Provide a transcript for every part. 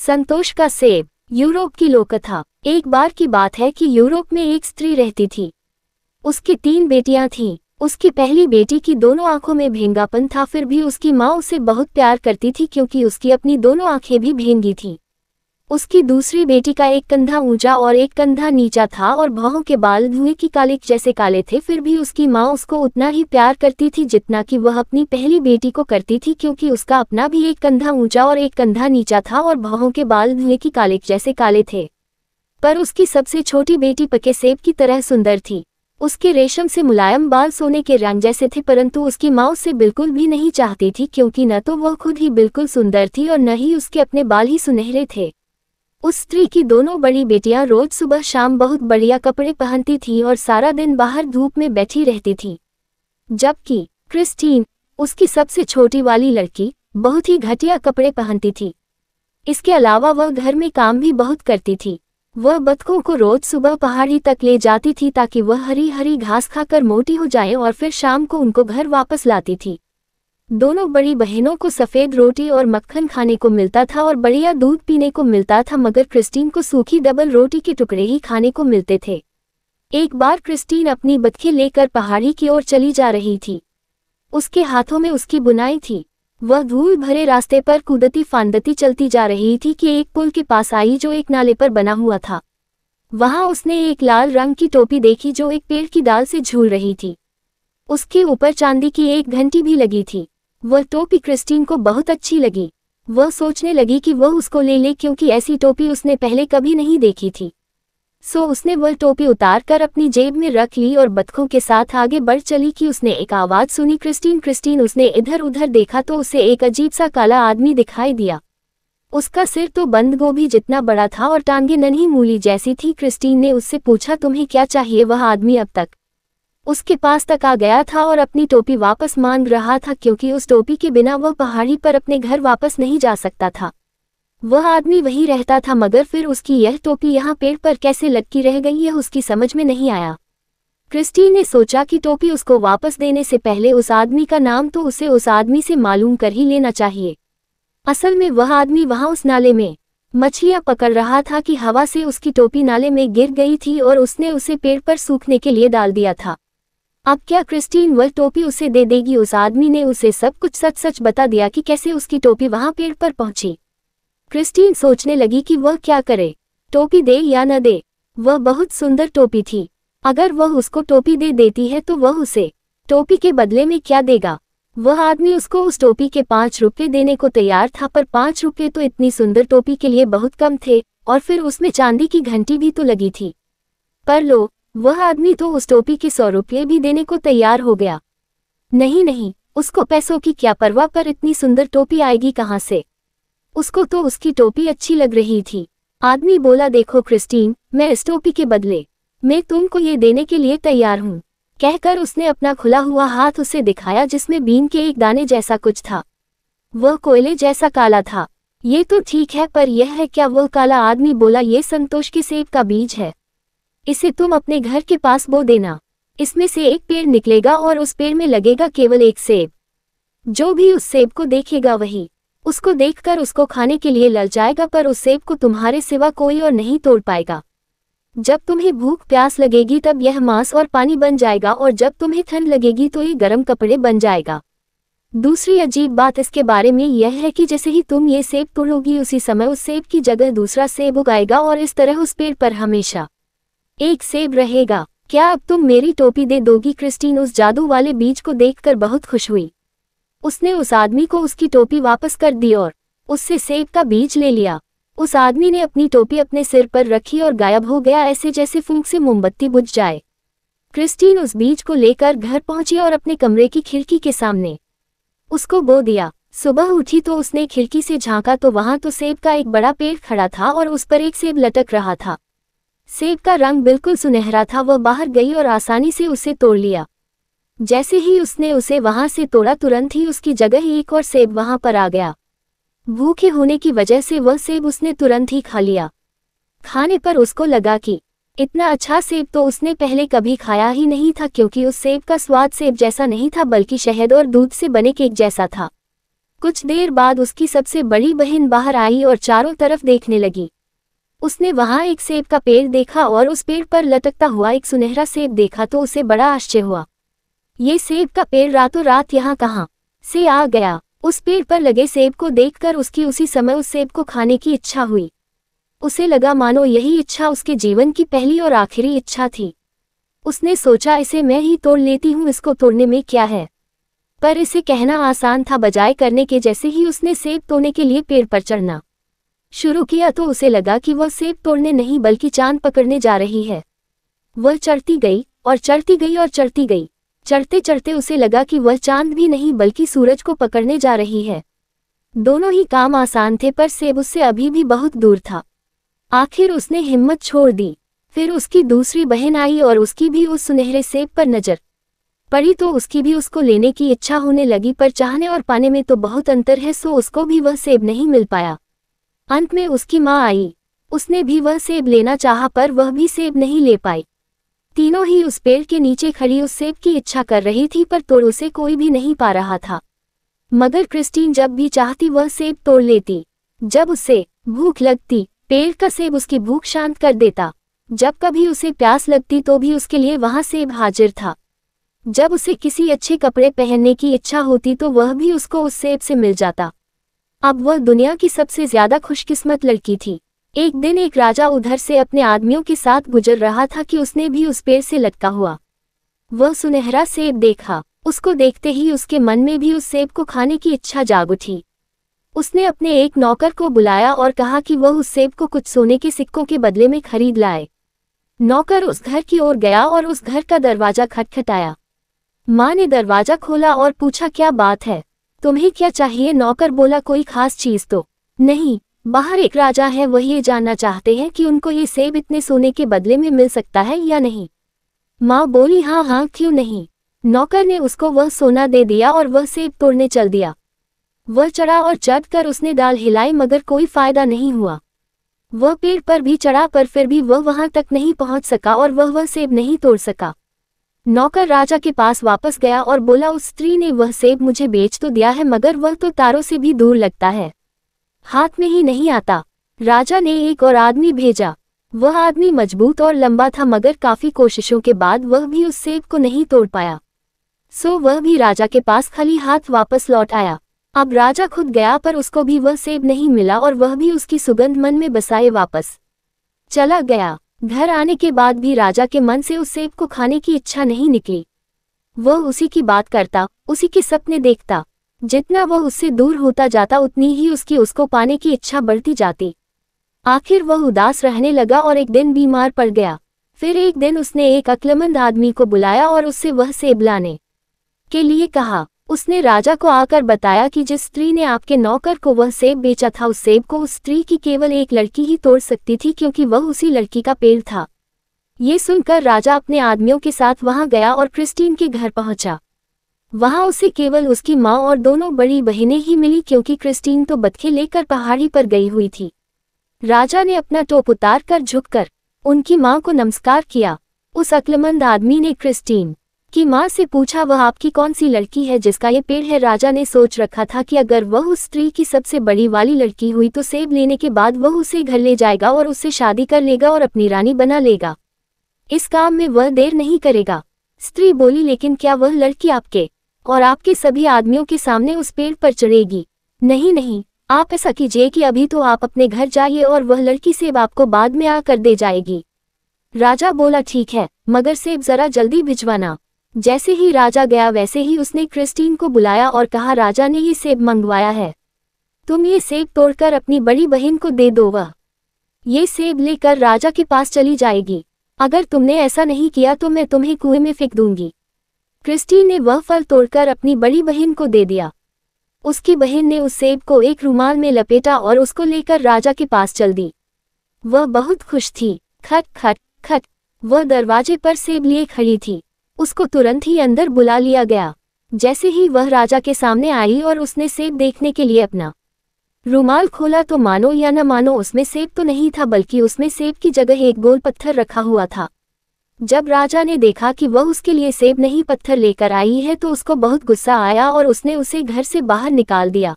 संतोष का सेब। यूरोप की लोककथा। एक बार की बात है कि यूरोप में एक स्त्री रहती थी। उसकी 3 बेटियां थीं। उसकी पहली बेटी की दोनों आंखों में भेंगापन था, फिर भी उसकी माँ उसे बहुत प्यार करती थी क्योंकि उसकी अपनी दोनों आंखें भी भेंगी थीं। उसकी दूसरी बेटी का एक कंधा ऊंचा और एक कंधा नीचा था और भौहों के बाल धुएं की कालिक जैसे काले थे, फिर भी उसकी माँ उसको उतना ही प्यार करती थी जितना कि वह अपनी पहली बेटी को करती थी, क्योंकि उसका अपना भी एक कंधा ऊंचा और एक कंधा नीचा था और भौहों के बाल धुएं की कालिक जैसे काले थे। पर उसकी सबसे छोटी बेटी पके सेब की तरह सुंदर थी। उसके रेशम से मुलायम बाल सोने के रंग जैसे थे, परंतु उसकी माँ उससे बिल्कुल भी नहीं चाहती थी, क्योंकि न तो वह खुद ही बिल्कुल सुंदर थी और न ही उसके अपने बाल ही सुनहरे थे। उस स्त्री की दोनों बड़ी बेटियां रोज सुबह शाम बहुत बढ़िया कपड़े पहनती थीं और सारा दिन बाहर धूप में बैठी रहती थीं, जबकि क्रिस्टीन, उसकी सबसे छोटी वाली लड़की, बहुत ही घटिया कपड़े पहनती थी। इसके अलावा वह घर में काम भी बहुत करती थी। वह बतखों को रोज सुबह पहाड़ी तक ले जाती थी ताकि वह हरी हरी घास खाकर मोटी हो जाएं और फिर शाम को उनको घर वापस लाती थी। दोनों बड़ी बहनों को सफ़ेद रोटी और मक्खन खाने को मिलता था और बढ़िया दूध पीने को मिलता था, मगर क्रिस्टीन को सूखी डबल रोटी के टुकड़े ही खाने को मिलते थे। एक बार क्रिस्टीन अपनी बतखें लेकर पहाड़ी की ओर चली जा रही थी। उसके हाथों में उसकी बुनाई थी। वह धूल भरे रास्ते पर कूदती फांदती चलती जा रही थी कि एक पुल के पास आई जो एक नाले पर बना हुआ था। वहां उसने एक लाल रंग की टोपी देखी जो एक पेड़ की डाल से झूल रही थी। उसके ऊपर चांदी की एक घंटी भी लगी थी। वह टोपी क्रिस्टीन को बहुत अच्छी लगी। वह सोचने लगी कि वह उसको ले ले, क्योंकि ऐसी टोपी उसने पहले कभी नहीं देखी थी। सो उसने वह टोपी उतारकर अपनी जेब में रख ली और बतखों के साथ आगे बढ़ चली कि उसने एक आवाज सुनी, क्रिस्टीन क्रिस्टीन। उसने इधर उधर देखा तो उसे एक अजीब सा काला आदमी दिखाई दिया। उसका सिर तो बंद गोभी जितना बड़ा था और टांगे नन्ही मूली जैसी थी। क्रिस्टीन ने उससे पूछा, तुम्हें क्या चाहिए? वह आदमी अब तक उसके पास तक आ गया था और अपनी टोपी वापस मांग रहा था, क्योंकि उस टोपी के बिना वह पहाड़ी पर अपने घर वापस नहीं जा सकता था। वह आदमी वहीं रहता था, मगर फिर उसकी यह टोपी यहाँ पेड़ पर कैसे लटकी रह गई, यह उसकी समझ में नहीं आया। क्रिस्टीन ने सोचा कि टोपी उसको वापस देने से पहले उस आदमी का नाम तो उसे उस आदमी से मालूम कर ही लेना चाहिए। असल में वह आदमी वहां उस नाले में मछलियां पकड़ रहा था कि हवा से उसकी टोपी नाले में गिर गई थी और उसने उसे पेड़ पर सूखने के लिए डाल दिया था। अब क्या क्रिस्टीन वह टोपी उसे दे देगी? उस आदमी ने उसे सब कुछ सच सच बता दिया कि कैसे उसकी टोपी वहां पेड़ पर पहुंची। क्रिस्टीन सोचने लगी कि वह क्या करे, टोपी दे या न दे। वह बहुत सुंदर टोपी थी। अगर वह उसको टोपी दे देती है तो वह उसे टोपी के बदले में क्या देगा? वह आदमी उसको उस टोपी के 5 रुपये देने को तैयार था, पर 5 रुपये तो इतनी सुंदर टोपी के लिए बहुत कम थे, और फिर उसमें चांदी की घंटी भी तो लगी थी। पर लो, वह आदमी तो उस टोपी के 100 रुपये भी देने को तैयार हो गया। नहीं, उसको पैसों की क्या परवाह, पर इतनी सुंदर टोपी आएगी कहाँ से? उसको तो उसकी टोपी अच्छी लग रही थी। आदमी बोला, देखो क्रिस्टीन, मैं इस टोपी के बदले मैं तुमको ये देने के लिए तैयार हूँ। कहकर उसने अपना खुला हुआ हाथ उसे दिखाया, जिसमें बीन के एक दाने जैसा कुछ था। वह कोयले जैसा काला था। ये तो ठीक है, पर यह है क्या? वह काला आदमी बोला, ये संतोष के सेब का बीज है। इसे तुम अपने घर के पास बो देना। इसमें से एक पेड़ निकलेगा और उस पेड़ में लगेगा केवल एक सेब। जो भी उस सेब को देखेगा वही उसको देखकर उसको खाने के लिए ललचाएगा, पर उस सेब को तुम्हारे सिवा कोई और नहीं तोड़ पाएगा। जब तुम्हें भूख प्यास लगेगी तब यह मांस और पानी बन जाएगा, और जब तुम्हें ठंड लगेगी तो ये गर्म कपड़े बन जाएगा। दूसरी अजीब बात इसके बारे में यह है कि जैसे ही तुम ये सेब तोड़ोगी, उसी समय उस सेब की जगह दूसरा सेब उगाएगा और इस तरह उस पेड़ पर हमेशा एक सेब रहेगा। क्या अब तुम मेरी टोपी दे दोगी? क्रिस्टीन उस जादू वाले बीज को देखकर बहुत खुश हुई। उसने उस आदमी को उसकी टोपी वापस कर दी और उससे सेब का बीज ले लिया। उस आदमी ने अपनी टोपी अपने सिर पर रखी और गायब हो गया, ऐसे जैसे फूंक से मोमबत्ती बुझ जाए। क्रिस्टीन उस बीज को लेकर घर पहुंची और अपने कमरे की खिड़की के सामने उसको बो दिया। सुबह उठी तो उसने खिड़की से झांका तो वहां तो सेब का एक बड़ा पेड़ खड़ा था और उस पर एक सेब लटक रहा था। सेब का रंग बिल्कुल सुनहरा था। वह बाहर गई और आसानी से उसे तोड़ लिया। जैसे ही उसने उसे वहां से तोड़ा, तुरंत ही उसकी जगह एक और सेब वहां पर आ गया। भूखे होने की वजह से वह सेब उसने तुरंत ही खा लिया। खाने पर उसको लगा कि इतना अच्छा सेब तो उसने पहले कभी खाया ही नहीं था, क्योंकि उस सेब का स्वाद सेब जैसा नहीं था बल्कि शहद और दूध से बने केक जैसा था। कुछ देर बाद उसकी सबसे बड़ी बहन बाहर आई और चारों तरफ देखने लगी। उसने वहां एक सेब का पेड़ देखा और उस पेड़ पर लटकता हुआ एक सुनहरा सेब देखा तो उसे बड़ा आश्चर्य हुआ। ये सेब का पेड़ रातों रात यहाँ कहाँ से आ गया? उस पेड़ पर लगे सेब को देखकर उसकी उसी समय उस सेब को खाने की इच्छा हुई। उसे लगा मानो यही इच्छा उसके जीवन की पहली और आखिरी इच्छा थी। उसने सोचा इसे मैं ही तोड़ लेती हूँ, इसको तोड़ने में क्या है। पर इसे कहना आसान था बजाय करने के। जैसे ही उसने सेब तोड़ने के लिए पेड़ पर चढ़ना शुरू किया तो उसे लगा कि वह सेब तोड़ने नहीं बल्कि चांद पकड़ने जा रही है। वह चढ़ती गई और चढ़ती गई और चढ़ती गई। चढ़ते चढ़ते उसे लगा कि वह चांद भी नहीं बल्कि सूरज को पकड़ने जा रही है। दोनों ही काम आसान थे पर सेब उससे अभी भी बहुत दूर था। आखिर उसने हिम्मत छोड़ दी। फिर उसकी दूसरी बहन आई और उसकी भी उस सुनहरे सेब पर नजर पड़ी तो उसकी भी उसको लेने की इच्छा होने लगी, पर चाहने और पाने में तो बहुत अंतर है, सो उसको भी वह सेब नहीं मिल पाया। अंत में उसकी माँ आई। उसने भी वह सेब लेना चाहा पर वह भी सेब नहीं ले पाई। तीनों ही उस पेड़ के नीचे खड़ी उस सेब की इच्छा कर रही थी पर तोड़ उसे कोई भी नहीं पा रहा था। मगर क्रिस्टीन जब भी चाहती वह सेब तोड़ लेती। जब उसे भूख लगती पेड़ का सेब उसकी भूख शांत कर देता। जब कभी उसे प्यास लगती तो भी उसके लिए वहां सेब हाजिर था। जब उसे किसी अच्छे कपड़े पहनने की इच्छा होती तो वह भी उसको उस सेब से मिल जाता। अब वह दुनिया की सबसे ज्यादा खुशकिस्मत लड़की थी। एक दिन एक राजा उधर से अपने आदमियों के साथ गुजर रहा था कि उसने भी उस पेड़ से लटका हुआ वह सुनहरा सेब देखा। उसको देखते ही उसके मन में भी उस सेब को खाने की इच्छा जाग उठी। उसने अपने एक नौकर को बुलाया और कहा कि वह उस सेब को कुछ सोने के सिक्कों के बदले में खरीद लाए। नौकर उस घर की ओर गया और उस घर का दरवाजा खटखटाया। माँ ने दरवाजा खोला और पूछा क्या बात है, तुम्हें क्या चाहिए? नौकर बोला कोई खास चीज तो नहीं, बाहर एक राजा है, वह ये जानना चाहते हैं कि उनको ये सेब इतने सोने के बदले में मिल सकता है या नहीं। माँ बोली हाँ हाँ क्यों नहीं। नौकर ने उसको वह सोना दे दिया और वह सेब तोड़ने चल दिया। वह चढ़ा और चढ़कर उसने डाल हिलाई मगर कोई फायदा नहीं हुआ। वह पेड़ पर भी चढ़ा पर फिर भी वह वहां तक नहीं पहुंच सका और वह सेब नहीं तोड़ सका। नौकर राजा के पास वापस गया और बोला उस स्त्री ने वह सेब मुझे बेच तो दिया है मगर वह तो तारों से भी दूर लगता है, हाथ में ही नहीं आता। राजा ने एक और आदमी भेजा। वह आदमी मजबूत और लंबा था मगर काफी कोशिशों के बाद वह भी उस सेब को नहीं तोड़ पाया। सो वह भी राजा के पास खाली हाथ वापस लौट आया। अब राजा खुद गया पर उसको भी वह सेब नहीं मिला और वह भी उसकी सुगंध मन में बसाए वापस चला गया। घर आने के बाद भी राजा के मन से उस सेब को खाने की इच्छा नहीं निकली। वह उसी की बात करता, उसी के सपने देखता। जितना वह उससे दूर होता जाता उतनी ही उसको पाने की इच्छा बढ़ती जाती। आखिर वह उदास रहने लगा और एक दिन बीमार पड़ गया। फिर एक दिन उसने एक अक्लमंद आदमी को बुलाया और उससे वह सेब लाने के लिए कहा। उसने राजा को आकर बताया कि जिस स्त्री ने आपके नौकर को वह सेब बेचा था उस सेब को उस स्त्री की केवल एक लड़की ही तोड़ सकती थी क्योंकि वह उसी लड़की का पेड़ था। ये सुनकर राजा अपने आदमियों के साथ वहां गया और क्रिस्टीन के घर पहुंचा। वहां उसे केवल उसकी माँ और दोनों बड़ी बहनें ही मिली क्योंकि क्रिस्टीन तो बतखे लेकर पहाड़ी पर गई हुई थी। राजा ने अपना टोप उतार कर झुककर उनकी माँ को नमस्कार किया। उस अक्लमंद आदमी ने क्रिस्टीन की माँ से पूछा वह आपकी कौन सी लड़की है जिसका ये पेड़ है। राजा ने सोच रखा था कि अगर वह उस स्त्री की सबसे बड़ी वाली लड़की हुई तो सेब लेने के बाद वह उसे घर ले जाएगा और उससे शादी कर लेगा और अपनी रानी बना लेगा। इस काम में वह देर नहीं करेगा। स्त्री बोली लेकिन क्या वह लड़की आपके और आपके सभी आदमियों के सामने उस पेड़ पर चढ़ेगी? नहीं नहीं, आप ऐसा कीजिए कि अभी तो आप अपने घर जाइए और वह लड़की सेब आपको बाद में आकर दे जाएगी। राजा बोला ठीक है, मगर सेब जरा जल्दी भिजवाना। जैसे ही राजा गया वैसे ही उसने क्रिस्टीन को बुलाया और कहा राजा ने ये सेब मंगवाया है, तुम ये सेब तोड़कर अपनी बड़ी बहन को दे दो, वह ये सेब लेकर राजा के पास चली जाएगी। अगर तुमने ऐसा नहीं किया तो मैं तुम्हें कुएं में फेंक दूंगी। क्रिस्टीन ने वह फल तोड़कर अपनी बड़ी बहन को दे दिया। उसकी बहन ने उस सेब को एक रुमाल में लपेटा और उसको लेकर राजा के पास चल दी। वह बहुत खुश थी। खट खट खट, वह दरवाजे पर सेब लिए खड़ी थी। उसको तुरंत ही अंदर बुला लिया गया। जैसे ही वह राजा के सामने आई और उसने सेब देखने के लिए अपना रुमाल खोला तो मानो या न मानो उसमें सेब तो नहीं था बल्कि उसमें सेब की जगह एक गोल पत्थर रखा हुआ था। जब राजा ने देखा कि वह उसके लिए सेब नहीं पत्थर लेकर आई है तो उसको बहुत गुस्सा आया और उसने उसे घर से बाहर निकाल दिया।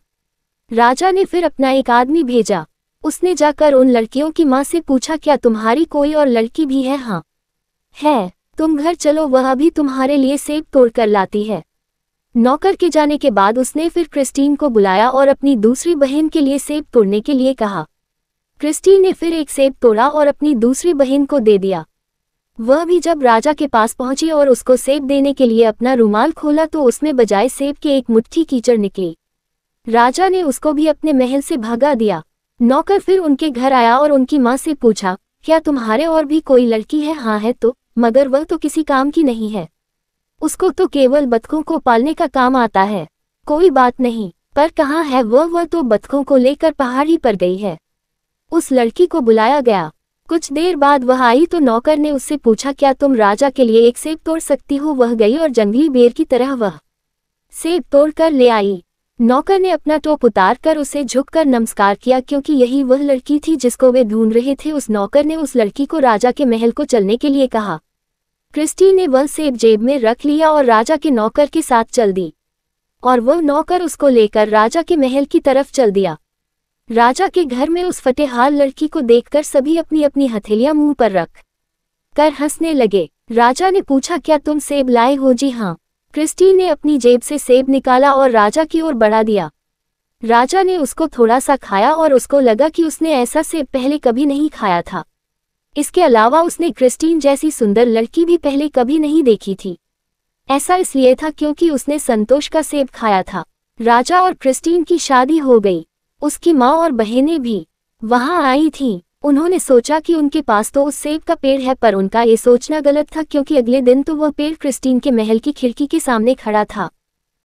राजा ने फिर अपना एक आदमी भेजा। उसने जाकर उन लड़कियों की माँ से पूछा, क्या तुम्हारी कोई और लड़की भी है? हाँ है, तुम घर चलो, वह भी तुम्हारे लिए सेब तोड़ कर लाती है। नौकर के जाने के बाद उसने फिर क्रिस्टीन को बुलाया और अपनी दूसरी बहन के लिए सेब तोड़ने के लिए कहा। क्रिस्टीन ने फिर एक सेब तोड़ा और अपनी दूसरी बहन को दे दिया। वह भी जब राजा के पास पहुंची और उसको सेब देने के लिए अपना रुमाल खोला तो उसमें बजाय सेब के एक मुट्ठी कीचड़ निकली। राजा ने उसको भी अपने महल से भगा दिया। नौकर फिर उनके घर आया और उनकी माँ से पूछा, क्या तुम्हारे और भी कोई लड़की है? हाँ है तो, मगर वह तो किसी काम की नहीं है, उसको तो केवल बतखों को पालने का काम आता है। कोई बात नहीं, पर कहाँ है वह तो बतखों को लेकर पहाड़ी पर गई है। उस लड़की को बुलाया गया। कुछ देर बाद वह आई तो नौकर ने उससे पूछा, क्या तुम राजा के लिए एक सेब तोड़ सकती हो? वह गई और जंगली बेर की तरह वह सेब तोड़ कर ले आई। नौकर ने अपना टोप उतार कर उसे झुककर नमस्कार किया, क्योंकि यही वह लड़की थी जिसको वे ढूंढ रहे थे। उस नौकर ने उस लड़की को राजा के महल को चलने के लिए कहा। क्रिस्टी ने वह सेब जेब में रख लिया और राजा के नौकर के साथ चल दी, और वह नौकर उसको लेकर राजा के महल की तरफ चल दिया। राजा के घर में उस फटेहाल लड़की को देखकर सभी अपनी अपनी हथेलियां मुंह पर रख कर हंसने लगे। राजा ने पूछा, क्या तुम सेब लाए हो? जी हाँ। क्रिस्टी ने अपनी जेब से सेब निकाला और राजा की ओर बढ़ा दिया। राजा ने उसको थोड़ा सा खाया और उसको लगा कि उसने ऐसा सेब पहले कभी नहीं खाया था। इसके अलावा उसने क्रिस्टीन जैसी सुंदर लड़की भी पहले कभी नहीं देखी थी। ऐसा इसलिए था क्योंकि उसने संतोष का सेब खाया था। राजा और क्रिस्टीन की शादी हो गई। उसकी माँ और बहनें भी वहां आई थीं। उन्होंने सोचा कि उनके पास तो उस सेब का पेड़ है, पर उनका ये सोचना गलत था, क्योंकि अगले दिन तो वह पेड़ क्रिस्टीन के महल की खिड़की के सामने खड़ा था।